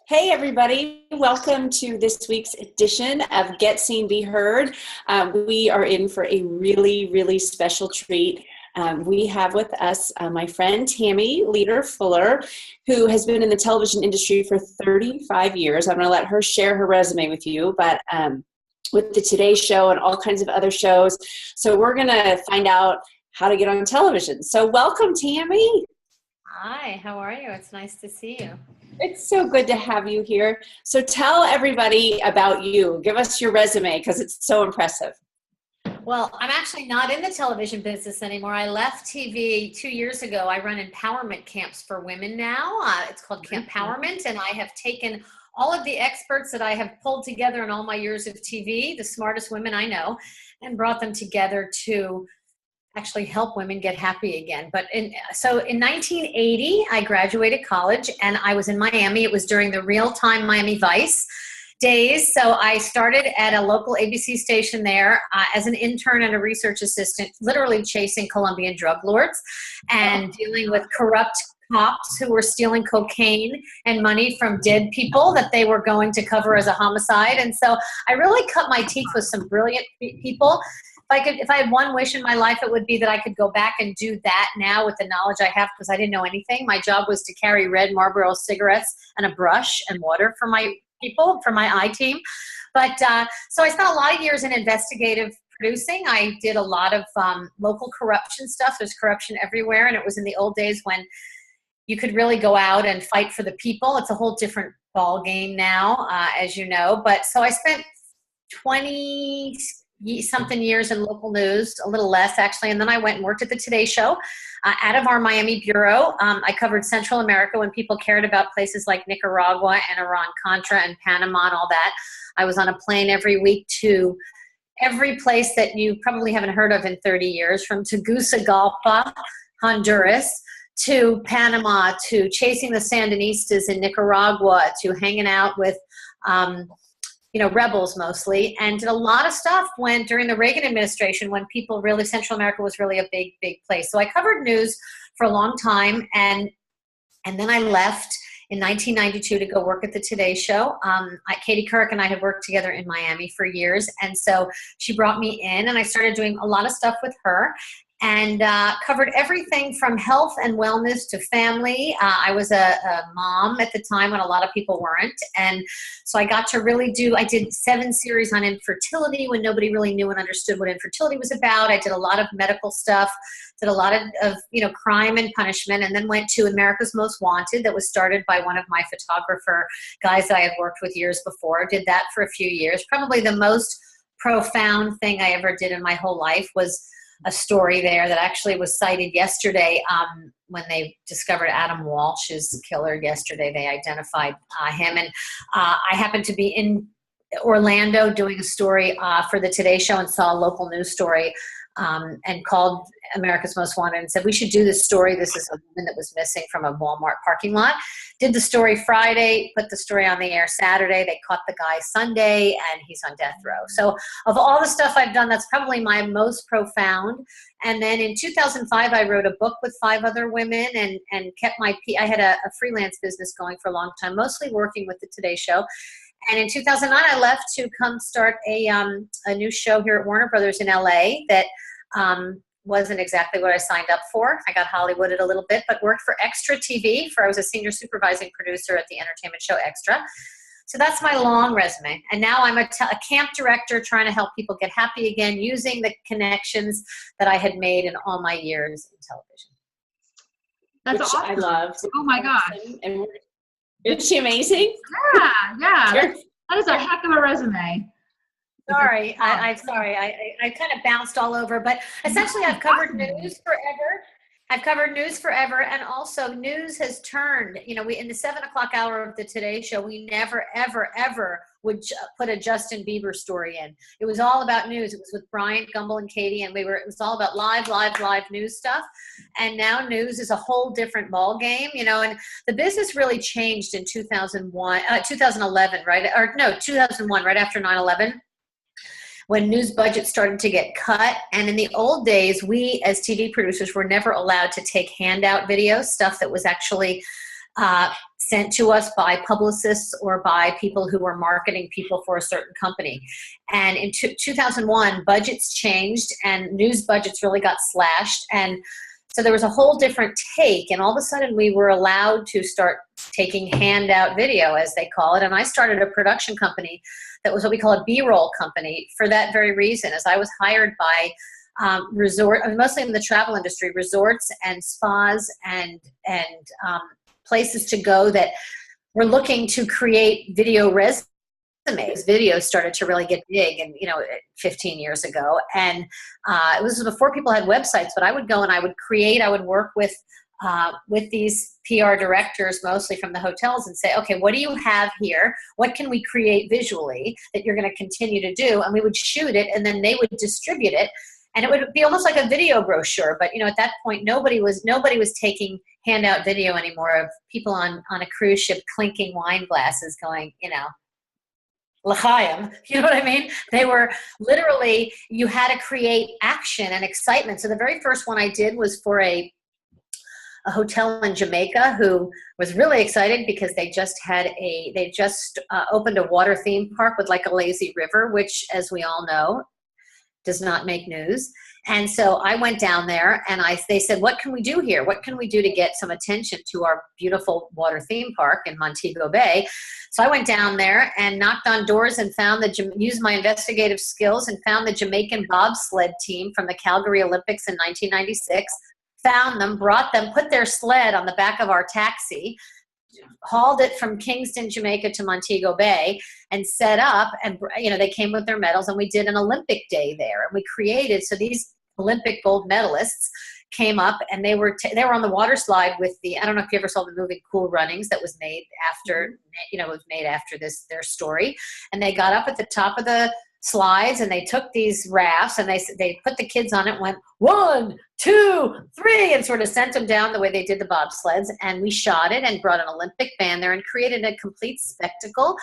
Hey everybody, welcome to this week's edition of Get Seen, Be Heard. We are in for a really special treat. We have with us my friend Tammi Leader Fuller, who has been in the television industry for 35 years. I'm going to let her share her resume with you, but with the Today Show and all kinds of other shows. So we're going to find out how to get on television. So welcome, Tammi. Hi, how are you? It's nice to see you. It's so good to have you here. So tell everybody about you. Give us your resume because it's so impressive. Well, I'm actually not in the television business anymore. I left TV 2 years ago. I run empowerment camps for women now. It's called Camp Empowerment, and I have taken all of the experts that I have pulled together in all my years of TV, the smartest women I know, and brought them together to actually help women get happy again. So in 1980, I graduated college and I was in Miami. It was during the real-time Miami Vice days. So I started at a local ABC station there as an intern and a research assistant, literally chasing Colombian drug lords and dealing with corrupt cops who were stealing cocaine and money from dead people that they were going to cover as a homicide. And so I really cut my teeth with some brilliant people. If I had one wish in my life, it would be that I could go back and do that now with the knowledge I have, because I didn't know anything. My job was to carry red Marlboro cigarettes and a brush and water for my people, for my I team. But so I spent a lot of years in investigative producing. I did a lot of local corruption stuff. There's corruption everywhere. And it was in the old days when you could really go out and fight for the people. It's a whole different ball game now, as you know. But so I spent 20-something years in local news, a little less actually, and then I went and worked at the Today Show out of our Miami bureau. I covered Central America when people cared about places like Nicaragua and Iran-Contra and Panama and all that. I was on a plane every week to every place that you probably haven't heard of in 30 years, from Tegucigalpa, Honduras, to Panama, to chasing the Sandinistas in Nicaragua, to hanging out with rebels mostly, and did a lot of stuff during the Reagan administration, when people really, Central America was really a big place. So I covered news for a long time, and then I left in 1992 to go work at the Today Show. Katie Couric and I had worked together in Miami for years, and so she brought me in, and I started doing a lot of stuff with her, and covered everything from health and wellness to family. I was a mom at the time when a lot of people weren't. And so I got to really I did 7 series on infertility when nobody really knew and understood what infertility was about. I did a lot of medical stuff, did a lot of crime and punishment, and then went to America's Most Wanted, that was started by one of my photographer guys that I had worked with years before. Did that for a few years. Probably the most profound thing I ever did in my whole life was a story there that actually was cited yesterday when they discovered Adam Walsh's killer yesterday. They identified him. And I happened to be in Orlando doing a story for the Today Show and saw a local news story and called America's Most Wanted and said, we should do this story. This is a woman that was missing from a Walmart parking lot. Did the story Friday, put the story on the air Saturday. They caught the guy Sunday, and he's on death row. So of all the stuff I've done, that's probably my most profound. And then in 2005, I wrote a book with 5 other women and kept I had a freelance business going for a long time, mostly working with the Today Show. And in 2009, I left to come start a new show here at Warner Brothers in LA that wasn't exactly what I signed up for. I got Hollywooded a little bit, but worked for Extra TV. I was a senior supervising producer at the entertainment show Extra. So that's my long resume. And now I'm a camp director trying to help people get happy again using the connections that I had made in all my years in television. That's awesome. I love. Oh my gosh. And isn't she amazing? Yeah. That is a heck of a resume. Sorry, I'm sorry. I kind of bounced all over, but essentially I've covered news forever. And also news has turned. We in the 7 o'clock hour of the Today Show, we never, ever would put a Justin Bieber story in. It was all about news. It was with Brian, Gumbel, and Katie, and it was all about live news stuff. And now news is a whole different ball game, and the business really changed in 2011, right? Or no, 2001, right after 9/11. When news budgets started to get cut. And in the old days, we as TV producers were never allowed to take handout videos, stuff that was actually sent to us by publicists or by people who were marketing people for a certain company. And in 2001, budgets changed and news budgets really got slashed. And so there was a whole different take, and all of a sudden we were allowed to start taking handout video, as they call it. And I started a production company that was what we call a B-roll company for that very reason, as I was hired by mostly in the travel industry, resorts and spas and places to go that were looking to create video resumes. Videos started to really get big, and 15 years ago, and it was before people had websites. But I would go and I would work with these PR directors, mostly from the hotels, and say, okay, what do you have here? What can we create visually that you're going to continue to do? And we would shoot it, and then they would distribute it. And it would be almost like a video brochure, but at that point, nobody was taking handout video anymore of people on a cruise ship clinking wine glasses, going, l'chaim, you know what I mean? They were literally, you had to create action and excitement. So the very first one I did was for a hotel in Jamaica, who was really excited because they just opened a water theme park with like a lazy river, which, as we all know, does not make news. And so I went down there and they said, what can we do here? What can we do to get some attention to our beautiful water theme park in Montego Bay? So I went down there and knocked on doors and used my investigative skills and found the Jamaican bobsled team from the Calgary Olympics in 1996, found them, brought them, put their sled on the back of our taxi, hauled it from Kingston, Jamaica to Montego Bay, and set up, and they came with their medals, and we did an Olympic day there, and we created, so these Olympic gold medalists came up, and they were on the water slide with I don't know if you ever saw the movie Cool Runnings, that was made after, their story, and they got up at the top of the slides, and they took these rafts, and they put the kids on it, went 1, 2, 3, and sort of sent them down the way they did the bobsleds. And we shot it and brought an Olympic band there and created a complete spectacle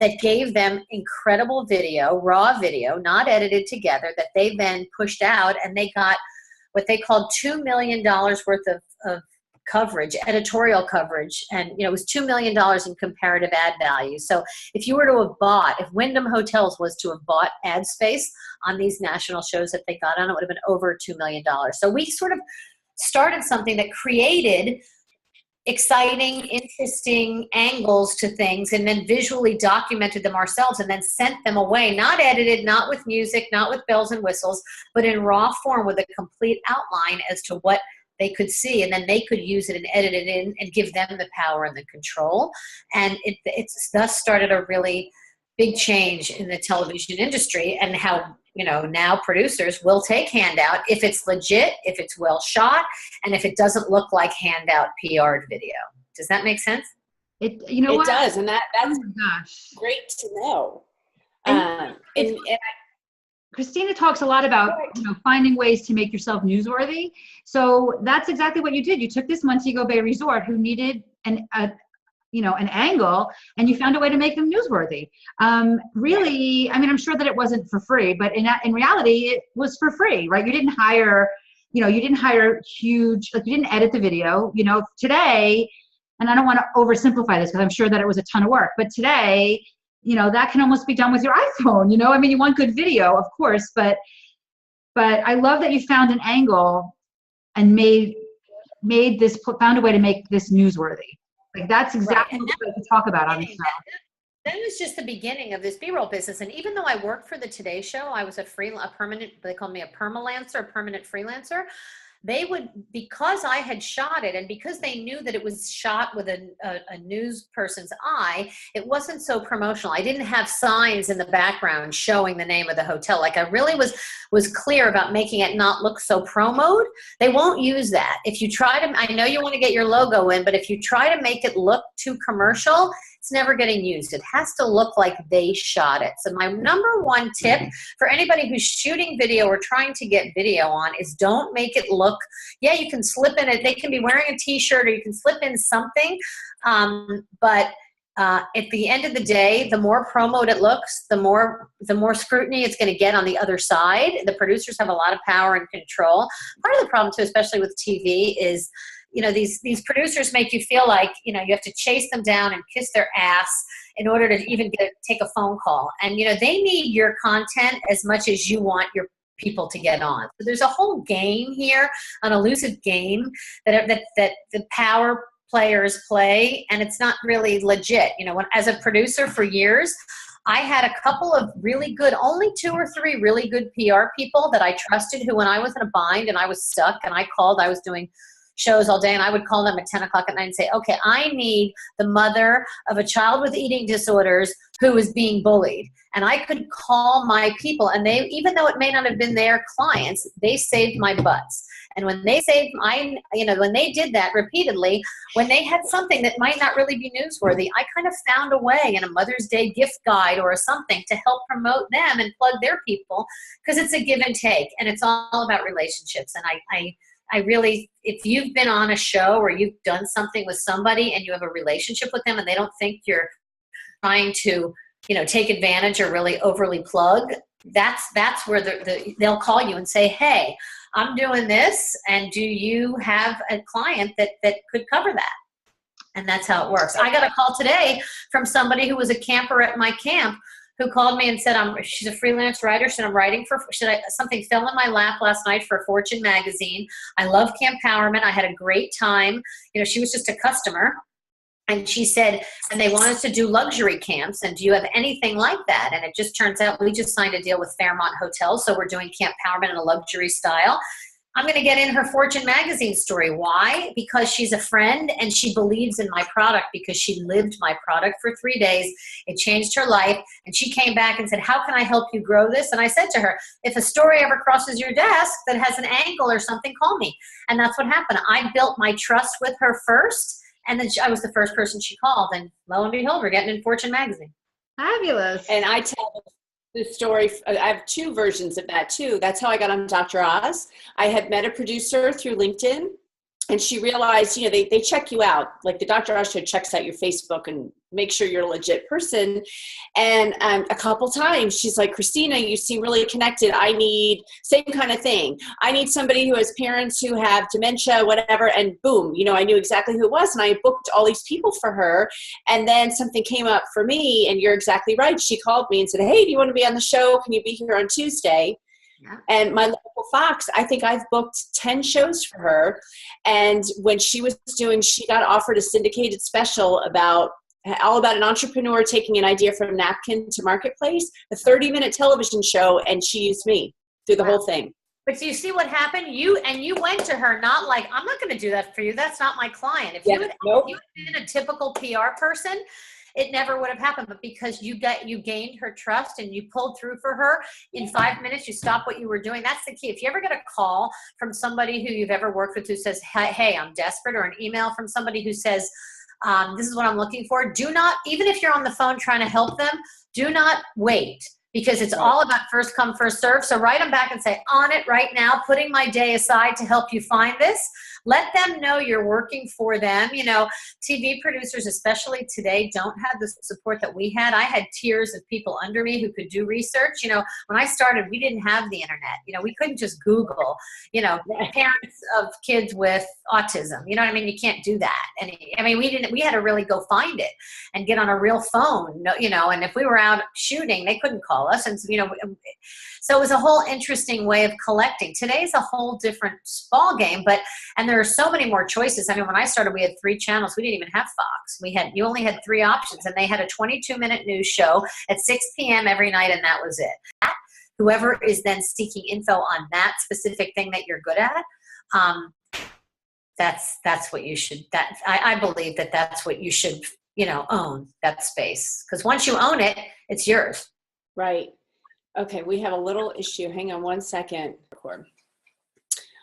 that gave them incredible video, raw video, not edited together, that they then pushed out, and they got what they called $2 million worth of coverage, editorial coverage, and it was $2 million in comparative ad value. So if Wyndham Hotels was to have bought ad space on these national shows that they got on, it would have been over $2 million. So we sort of started something that created exciting, interesting angles to things, and then visually documented them ourselves, and then sent them away, not edited, not with music, not with bells and whistles, but in raw form with a complete outline as to what they could see, and then they could use it and edit it in and give them the power and the control. And it's thus started a really big change in the television industry, and how, now producers will take handout if it's legit, if it's well shot, and if it doesn't look like handout PR'd video. Does that make sense? It does, and that's oh my gosh, great to know. Christina talks a lot about finding ways to make yourself newsworthy. So that's exactly what you did. You took this Montego Bay resort who needed an angle, and you found a way to make them newsworthy. Really, I'm sure that it wasn't for free, but in reality, it was for free, right? You didn't hire, you didn't edit the video. Today, and I don't want to oversimplify this because I'm sure that it was a ton of work, but today, that can almost be done with your iPhone. You want good video, of course, but I love that you found an angle and found a way to make this newsworthy. Like, that's exactly what we talk about on the show. That was just the beginning of this B-roll business. And even though I worked for the Today Show, I was a permanent, they called me a permalancer, a permanent freelancer. They would, because I had shot it, and because they knew that it was shot with a news person's eye, it wasn't so promotional. I didn't have signs in the background showing the name of the hotel. Like, I really was clear about making it not look so promoed. They won't use that. If you try to, I know you want to get your logo in, but if you try to make it look too commercial, it's never getting used. It has to look like they shot it. So my number one tip for anybody who's shooting video or trying to get video on is don't make it look, you can slip in it. They can be wearing a t-shirt, or you can slip in something. But at the end of the day, the more promoted it looks, the more scrutiny it's going to get on the other side. The producers have a lot of power and control. Part of the problem too, especially with TV, is these producers make you feel like, you have to chase them down and kiss their ass in order to even take a phone call. And, they need your content as much as you want your people to get on. So there's a whole game here, an elusive game that the power players play, and it's not really legit. As a producer for years, I had a couple of really good, only 2 or 3 really good PR people that I trusted, who, when I was in a bind and I was stuck and I was doing shows all day, and I would call them at 10 o'clock at night and say, okay, I need the mother of a child with eating disorders who is being bullied. And I could call my people, and they, even though it may not have been their clients, they saved my butts. And when they when they did that repeatedly, when they had something that might not really be newsworthy, I kind of found a way in a Mother's Day gift guide or something to help promote them and plug their people, because it's a give and take, and it's all about relationships. And I really, if you've been on a show or you've done something with somebody and you have a relationship with them and they don't think you're trying to, take advantage or really overly plug, that's where they'll call you and say, hey, I'm doing this, and do you have a client that could cover that? And that's how it works. I got a call today from somebody who was a camper at my camp, who called me and said, she's a freelance writer. Said, I'm writing something fell in my lap last night for Fortune magazine. I love Campowerment. I had a great time. She was just a customer. And she said, and they want us to do luxury camps. And do you have anything like that? And it just turns out we just signed a deal with Fairmont Hotels. So we're doing Campowerment in a luxury style. I'm going to get in her Fortune magazine story. Why? Because she's a friend and she believes in my product, because she lived my product for 3 days. It changed her life. And she came back and said, how can I help you grow this? And I said to her, if a story ever crosses your desk that has an angle or something, call me. And that's what happened. I built my trust with her first. And then I was the first person she called. And lo and behold, we're getting in Fortune magazine. Fabulous. And I tell the story, I have 2 versions of that too. That's how I got on Dr. Oz. I had met a producer through LinkedIn, and she realized, they check you out. Like the Dr. Oz show checks out your Facebook and make sure you're a legit person. And a couple times she's like, Christina, you seem really connected. I need same kind of thing. I need somebody who has parents who have dementia, whatever. And boom, I knew exactly who it was. And I booked all these people for her. And then something came up for me, and you're exactly right. She called me and said, hey, do you want to be on the show? Can you be here on Tuesday? Yeah. And my local Fox, I think I've booked 10 shows for her. And when she got offered a syndicated special all about an entrepreneur taking an idea from napkin to marketplace, a 30-minute television show, and she used me through the whole thing. But do you see what happened? You went to her not like, I'm not going to do that for you. That's not my client. If you had been a typical PR person, it never would have happened. But because you gained her trust and you pulled through for her in 5 minutes, you stopped what you were doing. That's the key. If you ever get a call from somebody who you've ever worked with who says, hey, I'm desperate, or an email from somebody who says, this is what I'm looking for, do not, even if you're on the phone trying to help them, do not wait. Because it's all about first come, first serve. So write them back and say, on it right now, putting my day aside to help you find this. Let them know you're working for them. TV producers, especially today, don't have the support that we had. I had tiers of people under me who could do research. When I started, we didn't have the internet. We couldn't just Google, parents of kids with autism. You know what I mean? You can't do that. And we had to really go find it and get on a real phone, and if we were out shooting, they couldn't call us. And, so it was a whole interesting way of collecting. Today's a whole different ball game, and there are so many more choices. When I started, we had 3 channels. We didn't even have Fox. You only had 3 options, and they had a 22-minute news show at 6 p.m. every night, and that was it. Whoever is then seeking info on that specific thing that you're good at, that's what you should. I believe that's what you should, own, that space, because once you own it, it's yours. Right. Okay, we have a little issue. Hang on one second. Record.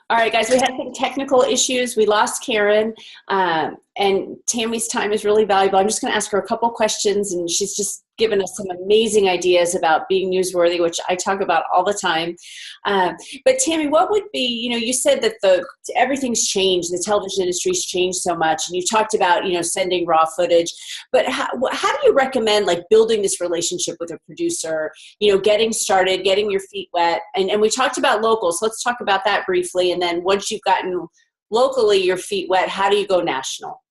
All right, guys, we had some technical issues. We lost Karen, and Tammy's time is really valuable. I'm just going to ask her a couple questions, and she's just given us some amazing ideas about being newsworthy, which I talk about all the time. But Tammi, what would be, you said that everything's changed, the television industry's changed so much, and you talked about, sending raw footage, but how do you recommend building this relationship with a producer, getting started, getting your feet wet? And we talked about local, so let's talk about that briefly. And then once you've gotten locally your feet wet, how do you go national?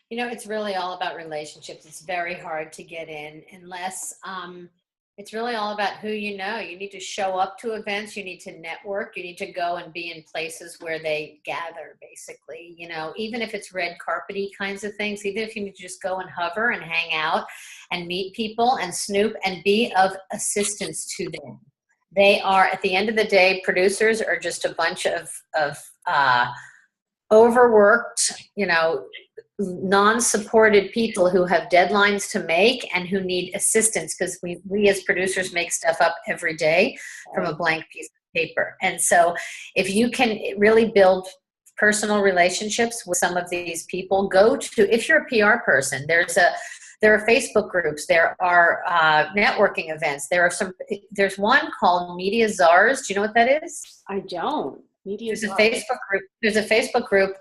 You know, it's really all about relationships. It's very hard to get in unless it's really all about who you know. You need to show up to events. You need to network. You need to go and be in places where they gather, basically. You know, even if it's red carpety kinds of things, even if you need to just go and hover and hang out and meet people and snoop and be of assistance to them. They are, at the end of the day, producers are just a bunch of overworked, you know, non-supported people who have deadlines to make and who need assistance, because we as producers make stuff up every day from a blank piece of paper. And so if you can really build personal relationships with some of these people, if you're a PR person, there are Facebook groups, there are networking events, there's one called Media Czars. Do you know what that is? I don't. There's a Facebook group.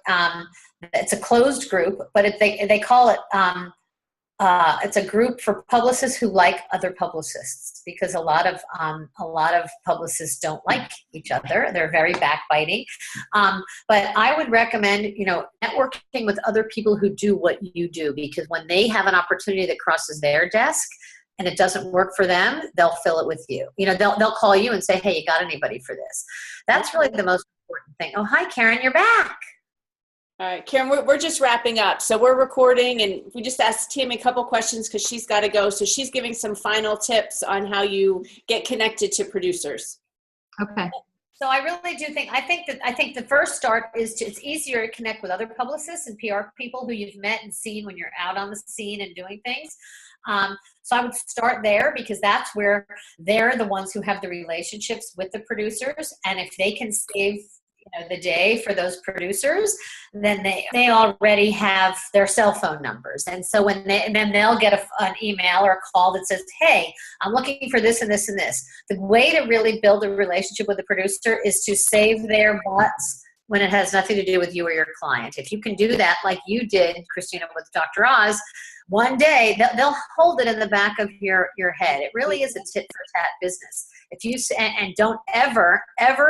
It's a closed group, but they call it. It's a group for publicists who like other publicists, because a lot of publicists don't like each other. They're very backbiting. But I would recommend, you know, networking with other people who do what you do, because when they have an opportunity that crosses their desk and it doesn't work for them, they'll fill it with you. You know, they'll call you and say, hey, you got anybody for this? That's really the most important thing. Oh, hi, Karen, you're back. All right, Karen, we're just wrapping up. So we're recording, and we just asked Tammi a couple questions because she's got to go. So she's giving some final tips on how you get connected to producers. Okay. So I really do think, I think the first start is it's easier to connect with other publicists and PR people who you've met and seen when you're out on the scene and doing things. So I would start there, because that's where they're the ones who have the relationships with the producers. And if they can save, you know, the day for those producers, then they already have their cell phone numbers. And so then they'll get an email or a call that says, hey, I'm looking for this and this and this. The way to really build a relationship with the producer is to save their butts when it has nothing to do with you or your client. If you can do that like you did, Christina, with Dr. Oz, one day they'll hold it in the back of your head. It really is a tit for tat business. If you and don't ever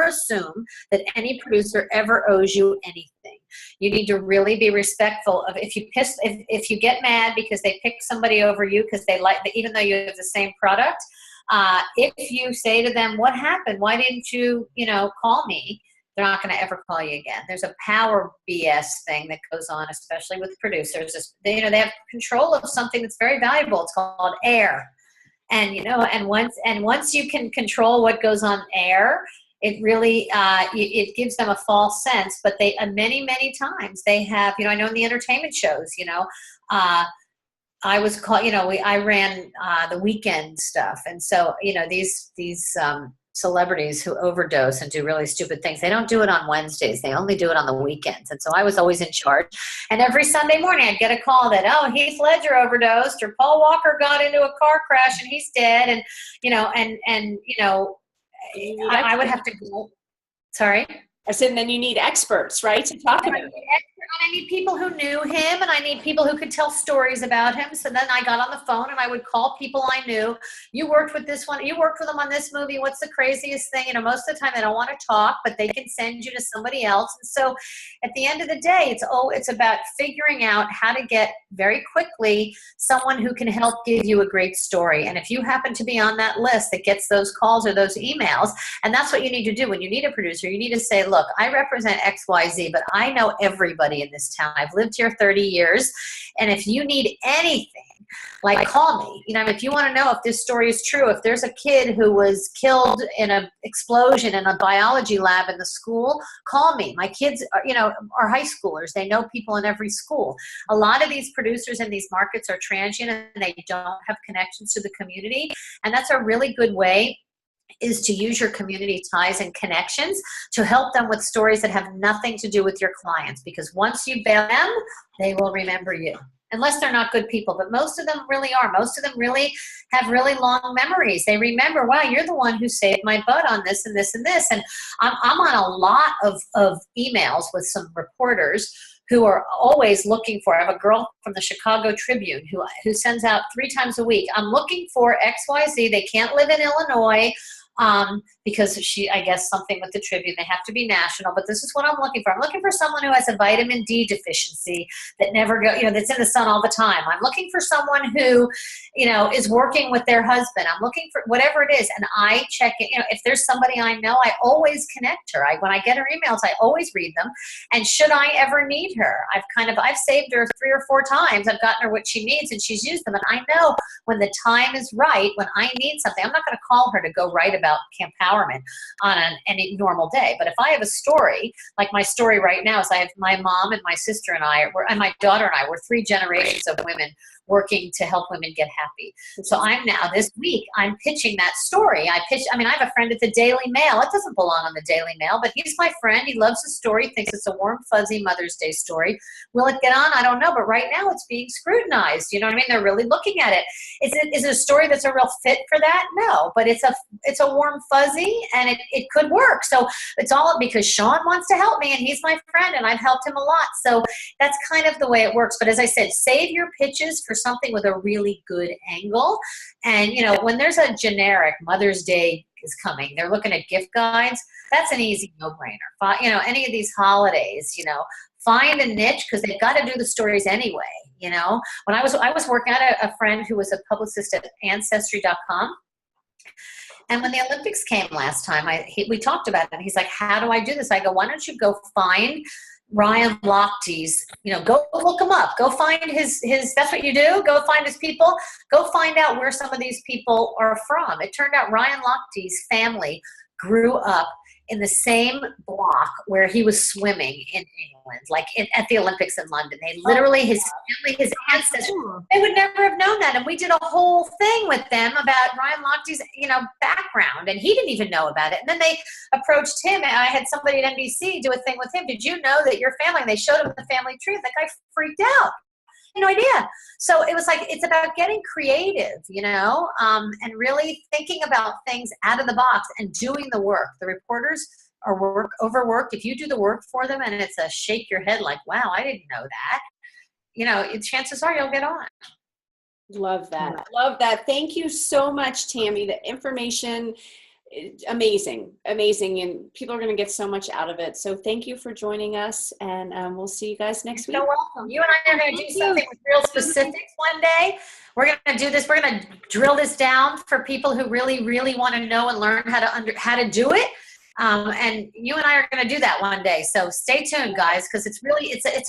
assume that any producer ever owes you anything. You need to really be respectful of, if you get mad because they pick somebody over you because they like, even though you have the same product, if you say to them, what happened? Why didn't you call me? They're not going to ever call you again. There's a power BS thing that goes on, especially with producers. They have control of something that's very valuable. It's called air. And once you can control what goes on air, it really it gives them a false sense. But they many times they have, I know in the entertainment shows, I was called, I ran the weekend stuff, and so these celebrities who overdose and do really stupid things, they don't do it on Wednesdays. They only do it on the weekends. And so I was always in charge. And every Sunday morning I'd get a call that, oh, Heath Ledger overdosed, or Paul Walker got into a car crash and he's dead. And, I would have to go. Sorry? I said, and then you need experts, right, to talk about it. I need people who knew him, and I need people who could tell stories about him. So then I got on the phone and I would call people I knew. You worked with this one. You worked with them on this movie. What's the craziest thing? Most of the time they don't want to talk, but they can send you to somebody else. And so at the end of the day, it's about figuring out how to get very quickly someone who can help give you a great story. And if you happen to be on that list that gets those calls or those emails, and that's what you need to do when you need a producer, you need to say, look, I represent XYZ, but I know everybody in this town. I've lived here 30 years. And if you need anything, call me. If you want to know if this story is true, if there's a kid who was killed in an explosion in a biology lab in the school, call me. My kids are high schoolers. They know people in every school. A lot of these producers in these markets are transient and they don't have connections to the community. And that's a really good way, is to use your community ties and connections to help them with stories that have nothing to do with your clients. Because once you bail them, they will remember you. Unless they're not good people, but most of them really are. Most of them really have really long memories. They remember, wow, you're the one who saved my butt on this and this and this. And I'm on a lot of emails with some reporters who are always looking for. I have a girl from the Chicago Tribune who sends out 3 times a week. I'm looking for XYZ. They can't live in Illinois. because I guess something with the Tribune, they have to be national, but this is what I'm looking for. I'm looking for someone who has a vitamin D deficiency that never that's in the sun all the time. I'm looking for someone who, is working with their husband. I'm looking for whatever it is. And I check it, if there's somebody I know, I always connect her. When I get her emails, I always read them. And should I ever need her, I've saved her 3 or 4 times. I've gotten her what she needs and she's used them. And I know when the time is right, when I need something, I'm not going to call her to go write about empowerment on any normal day. But if I have a story, like my story right now is I have my mom and my sister and and my daughter and I, we're 3 generations of women working to help women get happy. So this week, I'm pitching that story. I have a friend at the Daily Mail. It doesn't belong on the Daily Mail, but he's my friend. He loves the story, thinks it's a warm, fuzzy Mother's Day story. Will it get on? I don't know. But right now it's being scrutinized. You know what I mean? They're really looking at it. Is it a story that's a real fit for that? No, but it's a warm, fuzzy, and it could work. So it's all because Sean wants to help me, and he's my friend, and I've helped him a lot. So that's kind of the way it works. But as I said, save your pitches for something with a really good angle. And, when there's a generic Mother's Day is coming, they're looking at gift guides. That's an easy no-brainer. Any of these holidays, find a niche because they've got to do the stories anyway. When I was working, I had a friend who was a publicist at Ancestry.com. And when the Olympics came last time, we talked about it. And he's like, how do I do this? I go, why don't you go find Ryan Lochte's, go look him up. Go find his, that's what you do. Go find his people. Go find out where some of these people are from. It turned out Ryan Lochte's family grew up in the same block where he was swimming in England, at the Olympics in London. They literally, his family, his ancestors, they would never have known that. And we did a whole thing with them about Ryan Lochte's, background, and he didn't even know about it. And then they approached him, and I had somebody at NBC do a thing with him. Did you know that your family, and they showed him the family tree. The guy freaked out. No idea. So it was it's about getting creative, and really thinking about things out of the box and doing the work. The reporters are overworked. If you do the work for them and it's a shake your head like, wow, I didn't know that, chances are you'll get on. Love that. Love that. Thank you so much, Tammi. The information, amazing. And people are going to get so much out of it. So thank you for joining us, and we'll see you guys next week. You're welcome. You and I are going to do something with real specifics one day. We're going to do this. We're going to drill this down for people who really, really want to know and learn how to do it. And you and I are going to do that one day. So stay tuned, guys, because it's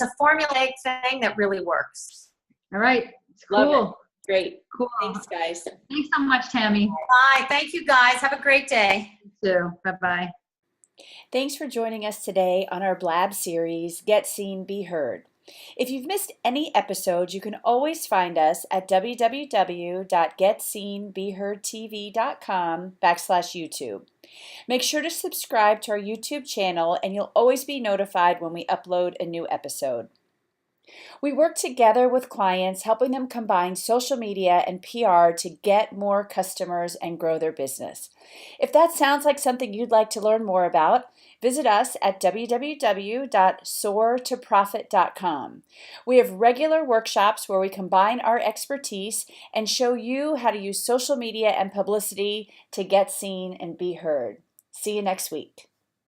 a formulaic thing that really works. All right. It's cool. Love it. Great. Cool. Thanks, guys. Thanks so much, Tammi. Bye. Thank you, guys. Have a great day. You too. Bye-bye. Thanks for joining us today on our Blab series, Get Seen, Be Heard. If you've missed any episodes, you can always find us at www.getseenbeheardtv.com/YouTube. Make sure to subscribe to our YouTube channel, and you'll always be notified when we upload a new episode. We work together with clients, helping them combine social media and PR to get more customers and grow their business. If that sounds like something you'd like to learn more about, visit us at www.soartoprofit.com. We have regular workshops where we combine our expertise and show you how to use social media and publicity to get seen and be heard. See you next week.